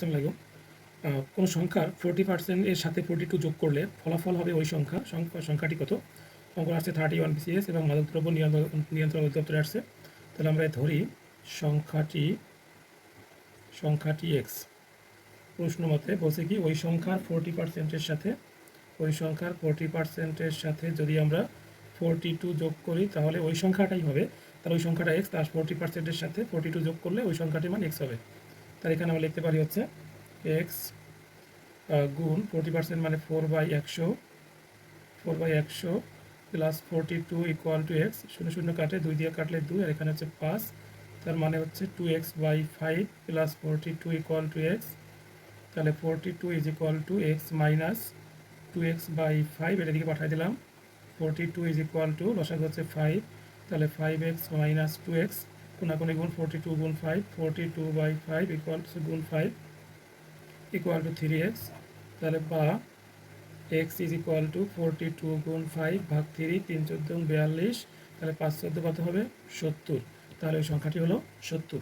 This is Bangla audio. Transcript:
আসসালামু আলাইকুম। কোনো সংখ্যার 40% এর সাথে 42 যোগ করলে ফলাফল হবে ওই সংখ্যাটি কত? অঙ্ক আসছে 31 BCS এবং মাদকদ্রব্য নিয়ন্ত্রণ অধিদপ্তরে আসছে। তাহলে আমরা ধরি সংখ্যাটি এক্স। প্রশ্ন মতে বলছে কি ওই সংখ্যার 40% এর সাথে যদি আমরা 42 যোগ করি তাহলে ওই সংখ্যাটাই হবে। তাহলে ওই সংখ্যাটা এক্স, তার 40% এর সাথে 42 যোগ করলে ওই সংখ্যাটির মান এক্স হবে। তাহলে এখানে আমরা লিখতে পারি হচ্ছে এক্স গুণ 40% মানে 4/100 প্লাস 42 ইকুয়াল টু এক্স। শূন্য শূন্য কাটে 2 দিয়ে কাটলে 2, আর এখানে হচ্ছে 5, তার মানে হচ্ছে 2x/5 plus 42 equal to x. তাহলে 42 is equal to x minus 2x/5, এটা দিকে পাঠিয়ে দিলাম। 42 ইজ ইকুয়াল টু লসাগু হচ্ছে 5, তাহলে 5x মাইনাস 2x কোনাকুনি গুণ 42 গুণ 5, 42/5 ইকুয়াল টু গুণ 5 ইকুয়াল টু 3x। তাহলে বা x ইজ ইকুয়াল টু 42 গুণ 5 ভাগ 3, 3 × 14 = 42, তাহলে 5 × 14 কত হবে 70। তাহলে ওই সংখ্যাটি হলো 70।